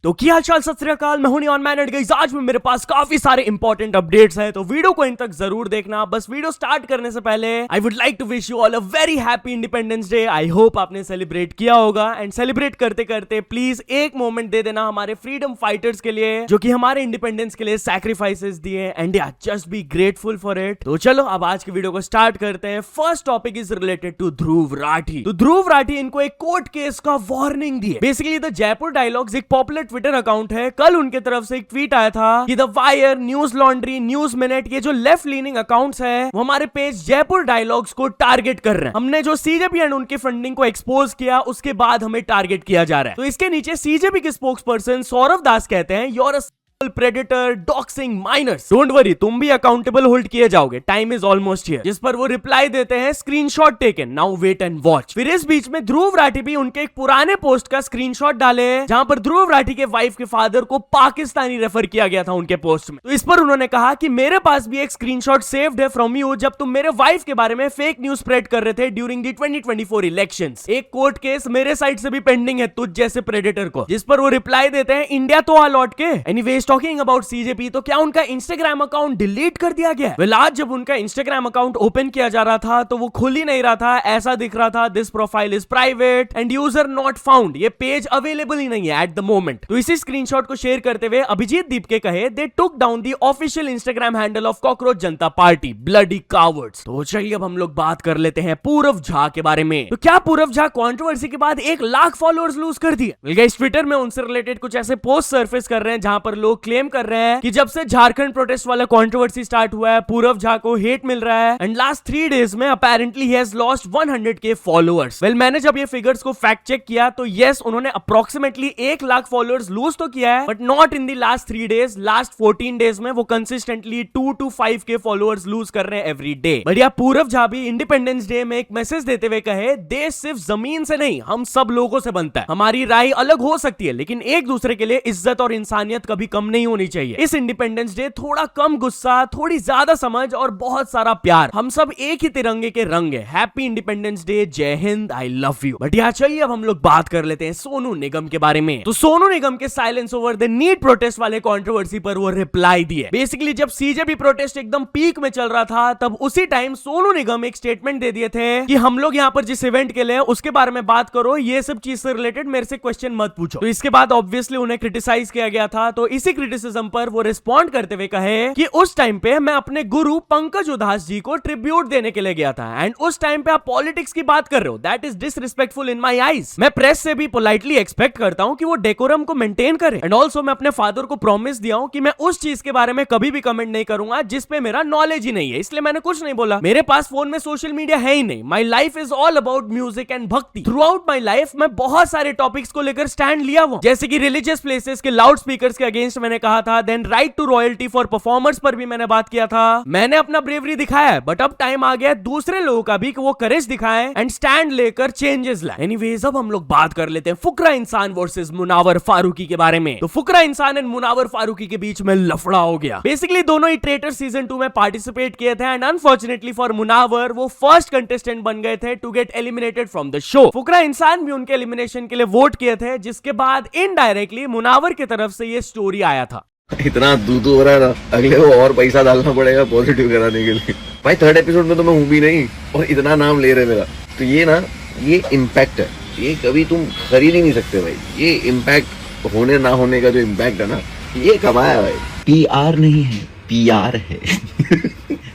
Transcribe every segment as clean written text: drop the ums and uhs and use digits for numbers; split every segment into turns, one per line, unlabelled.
तो क्या हाल सत श्री अकाल, मैं हूं नियॉन मैन एंड गाइस आज में मेरे पास काफी सारे इंपॉर्टेंट अपडेट्स हैं, तो वीडियो को इन तक जरूर देखना। बस वीडियो स्टार्ट करने से पहले I would like to wish you all a very happy Independence Day. I hope आपने सेलिब्रेट किया होगा एंड सेलिब्रेट करते करते प्लीज एक मोमेंट दे देना हमारे फ्रीडम फाइटर्स के लिए जो कि हमारे इंडिपेंडेंस के लिए सैक्रिफाइसेस दिए एंड या just be grateful for it. तो चलो अब आज की वीडियो को स्टार्ट करते हैं। First topic is related to Dhruv Rathee. तो ध्रुव राठी इनको एक कोर्ट केस का वार्निंग दी है। बेसिकली द जयपुर डायलॉग्स एक पॉपुलर ट्विटर अकाउंट है। कल उनके तरफ से एक ट्वीट आया था कि the wire, news laundry, news minute, ये जो लेफ्ट लीनिंग अकाउंट्स है वो हमारे पेज जयपुर डायलॉग्स को टारगेट कर रहे हैं। हमने जो सीजेपी एंड उनकी फंडिंग को एक्सपोज किया उसके बाद हमें टारगेट किया जा रहा है। तो इसके नीचे सीजेपी के स्पोक्स पर्सन सौरभ दास कहते हैं your predator doxxing minors, don't worry, तुम भी अकाउंटेबल होल्ड किए जाओगे, टाइम इज ऑलमोस्ट हियर। जिस पर वो रिप्लाई देते हैं screenshot taken, now wait and watch. फिर इस बीच में ध्रुव राठी भी उनके एक पुराने पोस्ट का स्क्रीनशॉट डाले जहां पर ध्रुव राठी के वाइफ के फादर को पाकिस्तानी रेफर किया गया था उनके पोस्ट में। तो इस पर उन्होंने कहा कि मेरे पास भी एक स्क्रीनशॉट सेव्ड है फ्रॉम यू जब तुम मेरे वाइफ के बारे में फेक न्यूज स्प्रेड कर रहे थे ड्यूरिंग द 2024 इलेक्शंस। एक कोर्ट केस मेरे साइड से भी पेंडिंग है तुझ जैसे प्रेडेटर को। जिस पर वो रिप्लाई देते हैं इंडिया तो आ लौट के। एनीवेज टॉकिंग अबाउट सीजेपी, तो क्या उनका इंस्टाग्राम अकाउंट डिलीट कर दिया गया? वेल, आज जब उनका इंस्टाग्राम अकाउंट ओपन किया जा रहा था तो वो खुल ही नहीं रहा था। ऐसा दिख रहा था this profile is private and user not found, ये पेज अवेलेबल ही नहीं है एट द मोमेंट। तो इसी स्क्रीनशॉट को शेयर करते हुए अभिजीत दीपके कहे they took down the official Instagram handle of Cockroach Janta Party, bloody cowards. तो चलिए अब हम लोग बात कर लेते हैं पूरव झा के बारे में। तो क्या पूरव झा कंट्रोवर्सी के बाद 1 लाख फॉलोअर्स लूज कर दिए? गाइस, ट्विटर में उनसे रिलेटेड कुछ ऐसे पोस्ट सरफेस कर रहे हैं जहां पर लोग क्लेम कर रहे हैं कि जब से झारखंड प्रोटेस्ट वाला कंट्रोवर्सी स्टार्ट हुआ है पूरव झा को हेट मिल रहा है एंड लास्ट 3 डेज में apparently he has lost 100K followers. Well, मैंने जब ये फिगर्स को फैक्ट चेक किया तो यस, उन्होंने अप्रोक्सीमेटली 1 लाख फॉलोअर्स लूज तो किया है but not in the last 3 days. Last 14 days में वो consistently 2 to 5K followers loose कर रहे हैं एवरी डे। बढ़िया, पूरव झा भी इंडिपेंडेंस डे में एक मैसेज देते हुए कहे देश सिर्फ जमीन से नहीं हम सब लोगों से बनता है। हमारी राय अलग हो सकती है लेकिन एक दूसरे के लिए इज्जत और इंसानियत कभी कम नहीं होनी चाहिए। इस इंडिपेंडेंस डे थोड़ा कम गुस्सा, थोड़ी ज्यादा समझ और बहुत सारा प्यार। हम सब एक ही तिरंगे के रंग है। हैप्पी इंडिपेंडेंस डे, जय Hind, I love you. But यहाँ चलिए अब हम लोग बात कर लेते हैं सोनू निगम के बारे में। तो सोनू निगम के silence over the NEET protest वाले कंट्रोवर्सी पर वो रिप्लाई दिए। बेसिकली जब सीजेपी प्रोटेस्ट एकदम पीक में चल रहा था तब उसी टाइम सोनू निगम एक स्टेटमेंट दे दिए थे कि हम लोग यहाँ पर जिस इवेंट के लिए उसके बारे में बात करो, ये सब चीज से रिलेटेड मेरे से क्वेश्चन मत पूछो। तो इसके बाद ऑब्वियसली उन्हें क्रिटिसाइज किया गया था। तो इसी क्रिटिसिज्म पर वो रिस्पॉन्ड करते हुए कहे कि उस टाइम पे मैं अपने गुरु पंकज उधास जी को ट्रिब्यूट देने के लिए गया था एंड उस टाइम पे आप पॉलिटिक्स की बात कर रहे हो, that is disrespectful in my eyes. मैं प्रेस से भी पोलाइटली एक्सपेक्ट करता हूं कि वो डेकोरम को मेंटेन करे एंड ऑल्सो मैं अपने फादर को प्रॉमिस दिया हूं कि मैं उस चीज के बारे में कभी भी कमेंट नहीं करूंगा जिस पे मेरा नॉलेज ही नहीं है, इसलिए मैंने कुछ नहीं बोला। मेरे पास फोन में सोशल मीडिया है ही नहीं। My life is all about music and भक्ति। थ्रू आउट माई लाइफ मैं बहुत सारे टॉपिक्स को लेकर स्टैंड लिया हुआ, जैसे कि रिलीजियस प्लेसेस के लाउड स्पीकर्स के अगेंस्ट मैंने कहा था, then right to royalty for performers पर भी मैंने बात किया था। मैंने अपना ब्रेवरी दिखाया है बट अब टाइम आ गया दूसरे लोगों का भी कि वो करेज दिखाएं एंड स्टैंड लेकर चेंजेस लाएं। एनीवेज अब हम लोग बात कर लेते हैं फुकरा इंसान वर्सेस मुनावर फारूकी के बारे में। तो फुकरा इंसान एंड मुनावर फारूकी के बीच में लफड़ा हो गया। बेसिकली दोनों ही ट्रेटर सीजन 2 में पार्टिसिपेट किए थे एंड अनफॉर्चुनेटली फॉर मुनावर वो फर्स्ट कंटेस्टेंट बन गए थे to get eliminated from the show. फुकरा इंसान भी उनके एलिमिनेशन के लिए वोट किए थे जिसके बाद इनडायरेक्टली मुनावर की तरफ से ये स्टोरी आया था।
इतना दूध हो रहा है ना, अगले को और पैसा डालना पड़ेगा पॉजिटिव कराने के लिए। भाई 3rd एपिसोड में तो मैं हूँ भी नहीं और इतना नाम ले रहे मेरा। तो ये ना, ये इम्पैक्ट है, ये कभी तुम खरीद ही नहीं सकते भाई। ये इम्पैक्ट होने ना होने का जो इम्पैक्ट है ना, ये कमाया भाई। PR नहीं है, PR है।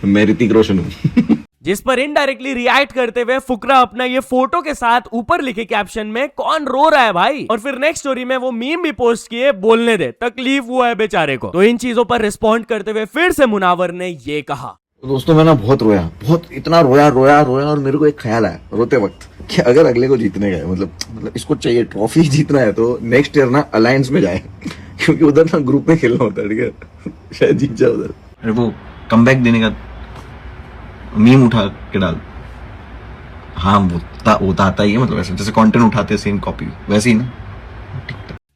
मैं ऋतिक रोशन हूँ।
जिस पर इनडायरेक्टली रिएक्ट करते हुए फुकरा अपना ये फोटो के साथ ऊपर लिखे कैप्शन में कौन रो रहा है भाई, और फिर नेक्स्ट स्टोरी में वो मीम भी पोस्ट किए बोलने दे तकलीफ हुआ है बेचारे को। तो इन चीजों पर रिस्पॉन्ड करते हुए फिर से मुनावर ने ये कहा,
दोस्तों मैं ना बहुत रोया, बहुत इतना रोया और मेरे को एक ख्याल आया रोते वक्त कि अगर अगले को जीतने गए, मतलब इसको चाहिए ट्रॉफी जीतना है तो नेक्स्ट ईयर ना अलायंस में जाए क्योंकि उधर ना ग्रुप में खेलना होता है, ठीक है, शायद जीत जाए उधर।
अरे वो कमबैक देने का मीम उठा के डाल। हाँ वो आता ही है, मतलब ऐसे जैसे कंटेंट उठाते हैं सेम कॉपी वैसे ही ना।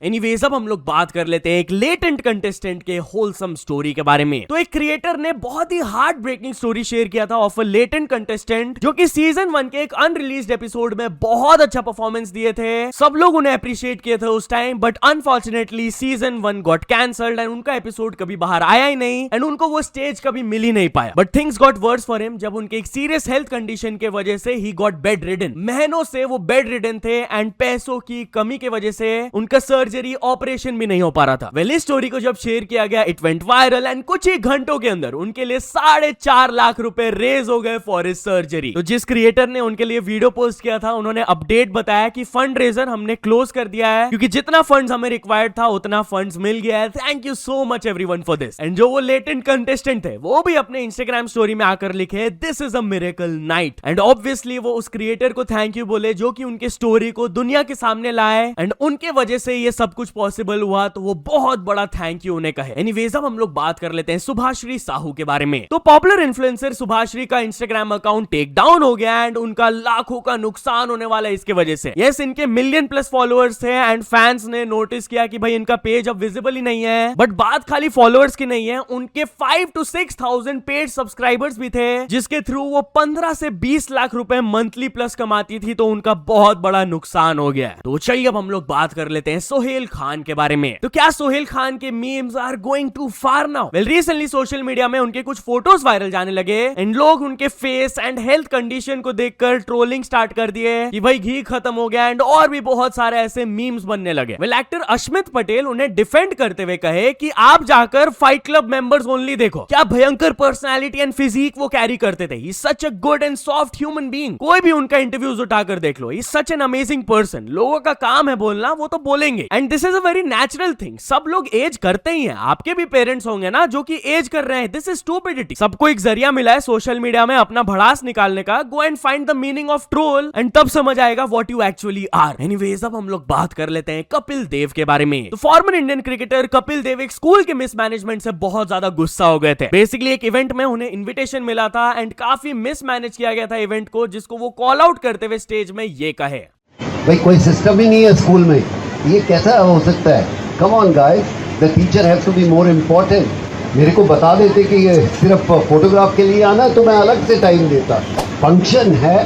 एनीवेज अब हम लोग बात कर लेते हैं एक लेटेंट कंटेस्टेंट के होलसम स्टोरी के बारे में। तो एक क्रिएटर ने बहुत ही हार्ट ब्रेकिंग स्टोरी शेयर किया था ऑफ अ लेटेंट कंटेस्टेंट जो कि सीजन 1 के एक अनरिलीज्ड एपिसोड में बहुत अच्छा परफॉर्मेंस दिए थे। सब लोग उन्हें अप्रिशिएट किए थे उस time, but unfortunately season 1 got cancelled and उनका एपिसोड कभी बाहर आया ही नहीं एंड उनको वो स्टेज कभी मिल ही नहीं पाया। But things got verse for him जब उनके एक सीरियस हेल्थ कंडीशन के वजह से ही गॉट बेड रिडन। महीनों से वो बेड रिडन थे एंड पैसों की कमी की वजह से उनका सर्जरी ऑपरेशन भी नहीं हो पा रहा था। वेल इस स्टोरी को जब शेयर किया गया इट वेंट वायरल एंड कुछ ही घंटों के अंदर उनके लिए 4.5 लाख रुपए रेज हो गए फॉर हिज सर्जरी। तो जिस क्रिएटर ने उनके लिए वीडियो पोस्ट किया था उन्होंने अपडेट बताया कि फंड रेजर हमने क्लोज कर दिया है क्योंकि जितना फंड्स हमें रिक्वायर्ड था उतना फंड्स मिल गया है। Thank you so much everyone for this. And जो वो लेटेंट कंटेस्टेंट थे वो भी अपने इंस्टाग्राम स्टोरी में आकर लिखे this is a miracle night and obviously वो उस क्रिएटर को थैंक यू बोले जो कि उनके स्टोरी को दुनिया के सामने लाए एंड उनके वजह से ये सब कुछ पॉसिबल हुआ। तो वो बहुत बड़ा थैंक यू उन्हें कहे। एनीवेज अब हम लोग बात कर लेते हैं सुभाश्री साहू के बारे में। तो पॉपुलर इन्फ्लुएंसर सुभाश्री का इंस्टाग्राम अकाउंट टेक डाउन हो गया एंड उनका लाखों का नुकसान होने वाला है इसके वजह से। यस इनके मिलियन प्लस फॉलोअर्स थे एंड फैंस ने नोटिस किया कि भाई इनका पेज अब विजिबल ही नहीं है। बट बात खाली फॉलोअर्स की नहीं है, उनके 5 to 6,000 पेड सब्सक्राइबर्स भी थे जिसके थ्रू वो 15 से 20 लाख रुपए मंथली प्लस कमाती थी। तो उनका बहुत बड़ा नुकसान हो गया। तो चलिए अब हम लोग बात कर लेते हैं सोहेल खान के बारे में। तो क्या सोहेल खान के memes are going too far now? Well recently social media में उनके कुछ फोटोज वायरल जाने लगे एंड लोग उनके फेस एंड हेल्थ कंडीशन को देखकर ट्रोलिंग स्टार्ट कर दिए कि भाई घी खत्म हो गया एंड और भी बहुत सारे ऐसे मीम्स बनने लगे। वेल एक्टर अश्मित पटेल उन्हें डिफेंड करते हुए कहे कि आप जाकर फाइट क्लब मेंबर्स ओनली देखो, क्या भयंकर पर्सनालिटी एंड फिजिक वो कैरी करते थे। He is such a good and soft human being. कोई भी उनका इंटरव्यूज उठाकर देख लो, he is such an amazing person. लोगों का काम है बोलना, वो तो बोलेंगे and this is a very natural thing. सब लोग एज करते ही हैं, आपके भी पेरेंट्स होंगे ना जो कि एज कर रहे हैं। This is stupidity. सबको एक जरिया मिला है सोशल मीडिया में अपना भड़ास निकालने का। Go and find the meaning of troll and तब समझ आएगा what you actually are. Anyways अब हम लोग बात कर लेते हैं कपिल देव के बारे में। तो former Indian cricketer Kapil Dev एक स्कूल के मिसमैनेजमेंट से बहुत ज्यादा गुस्सा हो गए थे। बेसिकली एक इवेंट में उन्हें इन्विटेशन मिला था एंड काफी मिसमैनेज किया गया था इवेंट को, जिसको वो कॉल आउट करते हुए स्टेज में ये कहे,
भाई कोई सिस्टम ही नहीं है स्कूल में, ये कैसा हो सकता है? Come on guys, the teacher have to be more important. मेरे को बता देते कि ये सिर्फ फोटोग्राफ के लिए आना है तो मैं अलग से टाइम देता। फंक्शन है,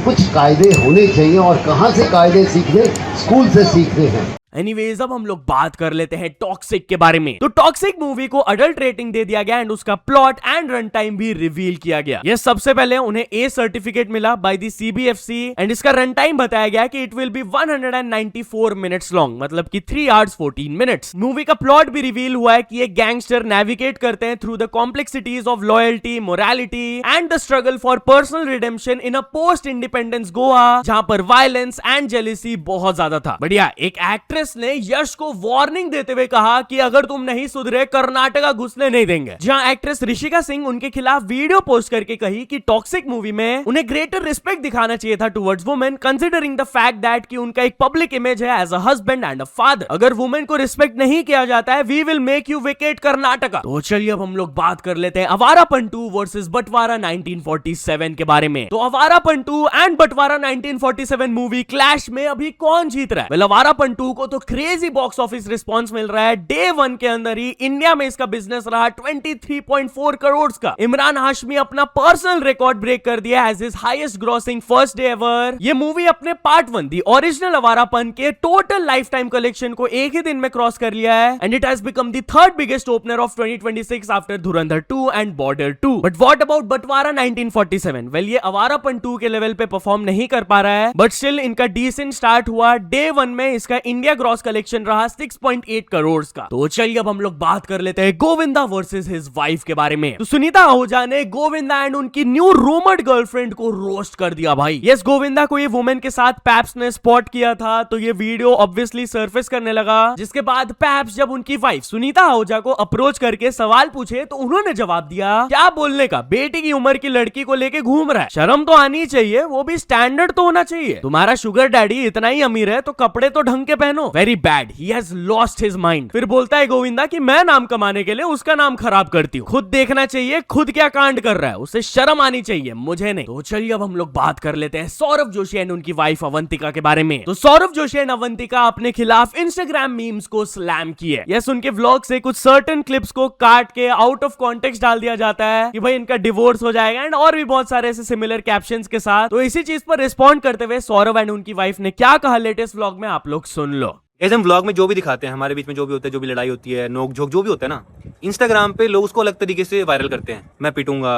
कुछ कायदे होने चाहिए और कहाँ से कायदे सीखने? स्कूल से सीखने हैं।
एनीवेज अब हम लोग बात कर लेते हैं टॉक्सिक के बारे में। तो टॉक्सिक मूवी को अडल्ट रेटिंग दे दिया गया एंड उसका प्लॉट एंड रन टाइम भी रिवील किया गया। ये सबसे पहले उन्हें ए सर्टिफिकेट मिला बाय द CBFC एंड इसका रन टाइम बताया गया कि it will B 194 minutes long, मतलब कि 3 hours 14 minutes। मूवी का प्लॉट भी रिवील हुआ है कि एक गैंगस्टर नेविगेट करते हैं through the complexities of loyalty, morality and the struggle for personal redemption in a post independence Goa, जहां पर वायलेंस एंड जेलिसी बहुत ज्यादा था। बढ़िया, एक एक्ट्रेस ने यश को वार्निंग देते हुए कहा कि अगर तुम नहीं सुधरे कर्नाटका घुसने नहीं देंगे। जहां एक्ट्रेस ऋषिका सिंह उनके खिलाफ वीडियो पोस्ट करके कही कि टॉक्सिक मूवी में उन्हें ग्रेटर रिस्पेक्ट दिखाना चाहिए था towards women, considering the fact that कि उनका एक पब्लिक इमेज है as a husband and a father. अगर वुमेन को रिस्पेक्ट नहीं किया जाता है, we will make you vacate Karnataka. तो चलिए अब हम लोग बात कर लेते हैं अवारापन 2 वर्सेस बंटवारा 1947 के बारे में। तो अवारापन 2 एंड बंटवारा 1947 मूवी क्लैश में अभी कौन जीत रहा है? वेल अवारापन 2 को तो क्रेजी बॉक्स ऑफिस रिस्पांस मिल रहा है। डे 1 के अंदर ही इंडिया में इसका बिजनेस रहा 23.4 करोड़ का। इमरान हाशमी अपना पर्सनल रिकॉर्ड ब्रेक कर दिया as his highest grossing first day ever. ये मूवी अपने पार्ट 1 दी ओरिजिनल अवारापन के टोटल लाइफ टाइम कलेक्शन को एक ही दिन में क्रॉस कर लिया है and it has become the third biggest opener of 2026 after Dhurandhar 2 and border 2। But what about बंटवारा 1947? वेल ये अवारापन 2 के लेवल पे परफॉर्म नहीं कर पा रहा है, बट स्टिल इनका डिसेंट स्टार्ट हुआ। डे 1 में इसका इंडिया ग्रॉस कलेक्शन रहा 6.8 करोड़ का। तो चलिए अब हम लोग बात कर लेते हैं गोविंदा वर्सेस हिज वाइफ के बारे में। तो सुनीता आहूजा ने गोविंदा एंड उनकी न्यू रूमर्ड गर्लफ्रेंड को रोस्ट कर दिया भाई। यस, गोविंदा को ये वुमेन के साथ पैप्स ने स्पॉट किया था तो ये वीडियो ऑब्वियसली सरफेस करने लगा, जिसके बाद पैप्स जब उनकी वाइफ सुनीता आहूजा को अप्रोच करके सवाल पूछे तो उन्होंने जवाब दिया, क्या बोलने का, बेटी की उम्र की लड़की को लेके घूम रहा है, शर्म तो आनी चाहिए, वो भी स्टैंडर्ड तो होना चाहिए। तुम्हारा शुगर डैडी इतना ही अमीर है तो कपड़े तो ढंग के पहनो। No, very bad, he has lost his mind. फिर बोलता है गोविंदा कि मैं नाम कमाने के लिए उसका नाम खराब करती हूँ, खुद देखना चाहिए खुद क्या कांड कर रहा है, उसे शर्म आनी चाहिए, मुझे नहीं। तो चलिए अब हम लोग बात कर लेते हैं सौरभ जोशी एंड उनकी वाइफ अवंतिका के बारे में। तो सौरभ जोशी एंड अवंतिका अपने खिलाफ इंस्टाग्राम मीम्स को स्लैम किए। यस, उनके व्लॉग से कुछ सर्टेन क्लिप्स को काट के आउट ऑफ कॉन्टेक्स्ट डाल दिया जाता है कि भाई इनका डिवोर्स हो जाएगा एंड और भी बहुत सारे ऐसे सिमिलर कैप्शंस के साथ। तो इसी चीज पर रिस्पॉन्ड करते हुए सौरभ एंड उनकी वाइफ ने क्या कहा लेटेस्ट व्लॉग में, आप लोग सुन लो।
हम व्लॉग में जो भी दिखाते हैं, हमारे बीच में जो भी होता है, जो भी लड़ाई होती है, नोक झोंक जो भी होता है ना, इंस्टाग्राम पे लोग उसको अलग तरीके से वायरल करते हैं। मैं पिटूंगा,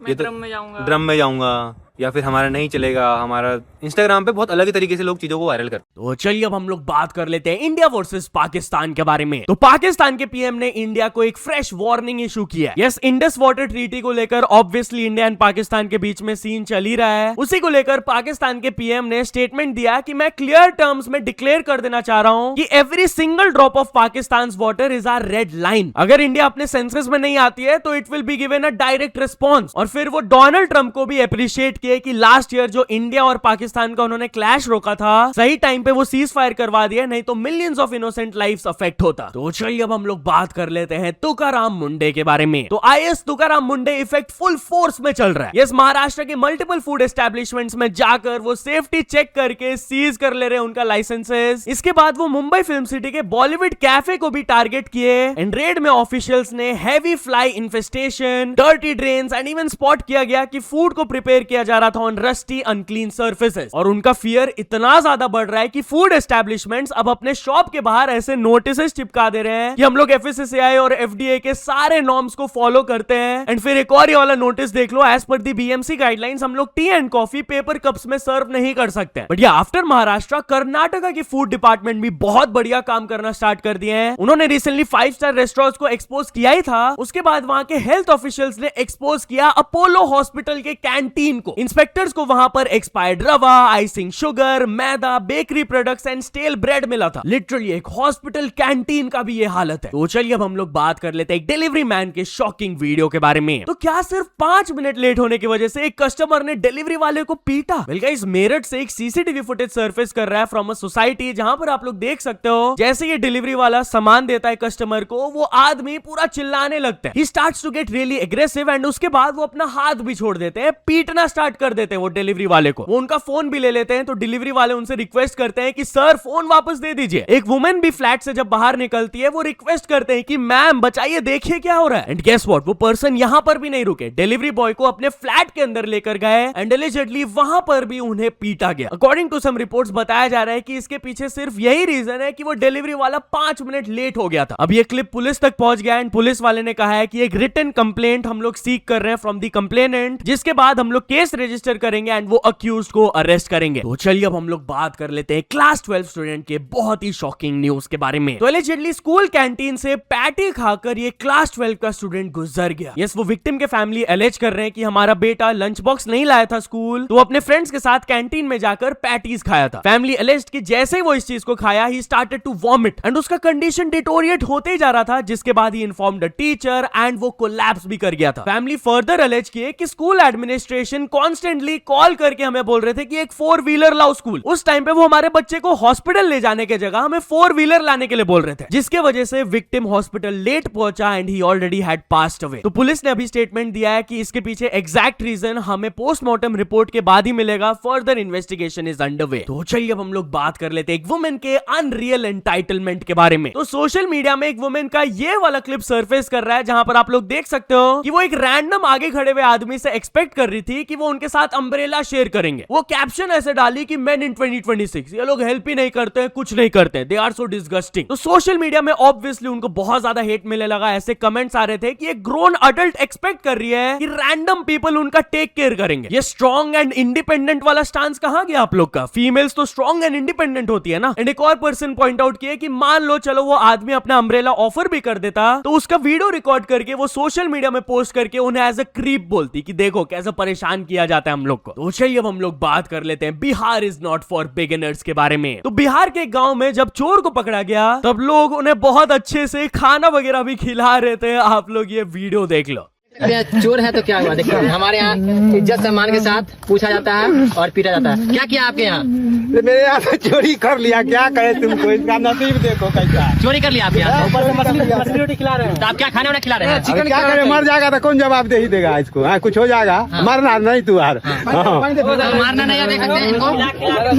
ये तो ड्रम में जाऊंगा, या फिर हमारा नहीं चलेगा, हमारा इंस्टाग्राम पे बहुत अलग तरीके से लोग चीजों को वायरल करते हैं।
तो चलिए अब हम लोग बात कर लेते हैं इंडिया वर्सेस पाकिस्तान के बारे में। तो पाकिस्तान के पीएम ने इंडिया को एक फ्रेश वार्निंग इशू किया है। यस, इंडस वाटर ट्रीटी को लेकर ऑब्वियसली इंडिया एंड पाकिस्तान के बीच में सीन चल ही रहा है। उसी को लेकर पाकिस्तान के पीएम ने स्टेटमेंट दिया कि मैं क्लियर टर्म्स में डिक्लेयर कर देना चाह रहा हूं कि every single drop of Pakistan water is our red line. अगर इंडिया अपने सेंसेस में नहीं आती है तो it will be given a direct response. और फिर वो डोनाल्ड ट्रंप को भी अप्रिशिएट किए कि लास्ट ईयर जो इंडिया और पाकिस्तान का उन्होंने क्लैश रोका था, सही टाइम पे वो सीज फायर करवा दिया, नहीं तो millions of innocent lives affect होता। तो चलिए अब हम लोग बात कर लेते हैं तुकाराम मुंडे के बारे में। तो आईएएस तुकाराम मुंडे इफेक्ट फुल फोर्स में चल रहा है। यस, महाराष्ट्र के मल्टीपल फूड एस्टेब्लिशमेंट्स में जाकर वो सेफ्टी चेक करके सीज कर ले रहे हैं उनका लाइसेंसेस। इसके बाद वो मुंबई फिल्म सिटी के बॉलीवुड कैफे को भी टारगेट किए एंड रेड में ऑफिशियल्स ने heavy fly infestation, dirty drains and even spot किया गया कि फूड को प्रिपेयर किया जा रहा था ऑन रस्टी अनक्लीन सर्फेसेस। और उनका फियर इतना ज्यादा बढ़ रहा है कि फूड एस्टेब्लिशमेंट्स अब अपने शॉप के बाहर ऐसे नोटिसेस चिपका दे रहे हैं कि हम लोग एफएसएसएआई और एफडीए के सारे नॉर्म्स को फॉलो करते हैं। एंड फिर एक और ये वाला नोटिस देख लो, एज पर दी बीएमसी गाइडलाइंस हम लोग T and coffee paper cups में सर्व नहीं कर सकते। बट ये आफ्टर महाराष्ट्र, कर्नाटका की फूड डिपार्टमेंट भी बहुत बढ़िया काम करना स्टार्ट कर दिए हैं। उन्होंने रिसेंटली 5 स्टार रेस्टोरेंट्स को एक्सपोज किया ही था, उसके बाद वहां के हेल्थ ऑफिशियल्स ने एक्सपोज किया अपोलो हॉस्पिटल के कैंटीन को। इंस्पेक्टर्स को वहां पर एक्सपायर्ड रवा, आइसिंग शुगर, मैदा, bakery products and stale bread मिला था। लिटरली एक हॉस्पिटल कैंटीन का भी ये हालत है। तो चलिए अब हम लोग बात कर लेते हैं एक डिलीवरी मैन के शॉकिंग वीडियो के बारे में। तो क्या सिर्फ 5 मिनट लेट होने की वजह से एक कस्टमर ने डिलीवरी वाले को पीटा? वेल गाइस, मेरठ से एक सीसीटीवी फुटेज सरफेस कर रहा है फ्रॉम अ सोसाइटी, जहां पर आप लोग देख सकते हो जैसे ये डिलीवरी वाला सामान देता है कस्टमर को, वो आदमी पूरा चिल्लाने लगता है। He starts to get really aggressive and उसके बाद वो अपना हाथ भी छोड़ देते हैं, पीटना स्टार्ट कर देते हैं वो डिलीवरी वाले को। वो उनका फोन भी ले लेते हैं। तो डिलीवरी वाले उनसे रिक्वेस्ट करते हैं कि सर फोन वापस दे दीजिए। एक वुमेन भी फ्लैट से जब बाहर निकलती है, वो रिक्वेस्ट करते हैं कि मैम बचाइए, देखिए क्या हो रहा है। एंड गेस व्हाट, वो पर्सन यहां पर भी नहीं रुके, डिलीवरी बॉय को अपने फ्लैट के अंदर लेकर गए एंड एलिजेडली वहां पर भी उन्हें पीटा गया। अकॉर्डिंग टू सम रिपोर्ट्स बताया जा रहा है कि इसके पीछे सिर्फ यही रीजन है कि वो डिलीवरी वाला 5 मिनट लेट हो गया था। अब ये क्लिप पुलिस तक पहुंच गया एंड पुलिस वाले ने कहा है कि एक रिटन कंप्लेंट हम लोग सीक कर रहे हैं फ्रॉम द कंप्लेनेंट, जिसके बाद हम लोग केस रजिस्टर करेंगे एंड वो अक्यूज्ड को अरेस्ट करेंगे। तो चलिए अब हम लोग बात कर लेते हैं क्लास 12 स्टूडेंट के बहुत ही शॉकिंग न्यूज के बारे में। तो एलिजिडली स्कूल कैंटीन से पैटी खाकर ये क्लास 12 का स्टूडेंट गुजर गया। यस, वो विक्टिम के फैमिली एलेज कर रहे हैं कि हमारा बेटा लंच बॉक्स नहीं लाया था स्कूल, तो अपने फ्रेंड्स के साथ कैंटीन में जाकर पैटीज खाया था। फैमिली एलेज्ड कि जैसे ही वो इस चीज को खाया, he started to vomit and उसका कंडीशन डिटोरिएट होते जा रहा था, जिसके बाद he informed the teacher and वो कोलैप्स भी कर गया था। फैमिली फर्दर एलेज किए कि स्कूल एडमिनिस्ट्रेशन कॉन्स्टेंटली कॉल करके हमें बोल रहे थे कि एक 4 व्हीलर लाओ स्कूल। उस टाइम पे वो हमारे बच्चे को हॉस्पिटल ले जाने के जगह हमें 4 व्हीलर लाने के लिए बोल रहे थे, जिसके वजह से विक्टिम हॉस्पिटल लेट पहुंचा and he already had passed away. तो पुलिस ने अभी स्टेटमेंट दिया है कि इसके पीछे एग्जैक्ट रीजन हमें पोस्टमार्टम रिपोर्ट के बाद ही मिलेगा। Further investigation is underway. तो चलिए अब हम लोग बात कर लेते हैं एक वुमेन के अनरियल एंटाइटलमेंट के बारे में। तो सोशल मीडिया में एक वुमेन का ये वाला क्लिप सरफेस कर रहा है, जहां पर आप लोग देख सकते हो कि वो एक रैंडम आगे खड़े हुए आदमी से एक्सपेक्ट कर रही थी कि वो उनके साथ अम्ब्रेला शेयर करेंगे। वो कैप्शन ऐसे डाली कि मेन इन 2026, ये लोग हेल्प ही नहीं करते हैं, कुछ नहीं करते, दे आर सो डिस्गस्टिंग। तो सोशल मीडिया में ऑब्वियसली उनको बहुत ज्यादा हेट मिलने लगा। ऐसे कमेंट्स आ रहे थे कि एक ग्रोन अडल्ट एक्सपेक्ट कर रही है कि रैंडम पीपल उनका टेक केयर करेंगे। ये स्ट्रॉन्ग एंड इंडिपेंडेंट वाला स्टांस कहां गया आप लोग का? फीमेल्स तो स्ट्रॉन्ग एंड इंडिपेंडेंट होती है ना। एंड एक और पर्सन पॉइंट आउट किया कि मान लो चलो वो आदमी अपना अम्ब्रेला ऑफर भी कर देता, तो उसका वीडियो रिकॉर्ड करके वो सोशल मीडिया में पोस्ट करके उन्हें एज अ क्रीप बोलती कि देखो कैसे परेशान किया जाता है हम लोग को। तो चलिए अब हम लोग बात कर लेते हैं Bihar is not for beginners के बारे में। तो बिहार के गांव में जब चोर को पकड़ा गया, तब लोग उन्हें बहुत अच्छे से खाना वगैरह भी खिला रहे थे। आप लोग ये वीडियो देख लो।
चोर है तो क्या हुआ? देखिए हमारे यहाँ इज्जत सम्मान के साथ पूछा जाता है और पीटा जाता है। क्या किया आपके यहाँ?
मेरे यहाँ से चोरी कर लिया, क्या करे तुमको, इसका नसीब देखो कैसा।
चोरी कर लिया आपके यहाँ? मछली रोटी खिला रहे हैं। तो आप क्या खाने वाला खिला रहे हैं?
चिकन क्या करे, मर जाएगा तो कौन जवाब दे ही देगा इसको? कुछ हो जाएगा, मरना नहीं तू यार।
मारना नहीं है, देख सकते हैं इनको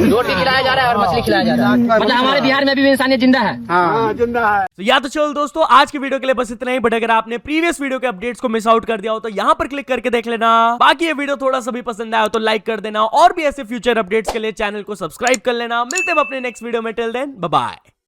रोटी खिलाया जा रहा है और मछली खिलाया जा रहा है। मतलब हमारे बिहार में भी इंसानियत जिंदा है।
हाँ जिंदा है।
तो या तो चलो दोस्तों, आज की वीडियो के लिए बस इतना ही। बट अगर आपने प्रीवियस वीडियो के अपडेट्स को मिस आउट कर दिया हो तो यहाँ पर क्लिक करके देख लेना। बाकी ये वीडियो थोड़ा सा भी पसंद आया हो तो लाइक कर देना, और भी ऐसे फ्यूचर अपडेट्स के लिए चैनल को सब्सक्राइब कर लेना। मिलते हैं अपने नेक्स्ट वीडियो में। Till then bye bye.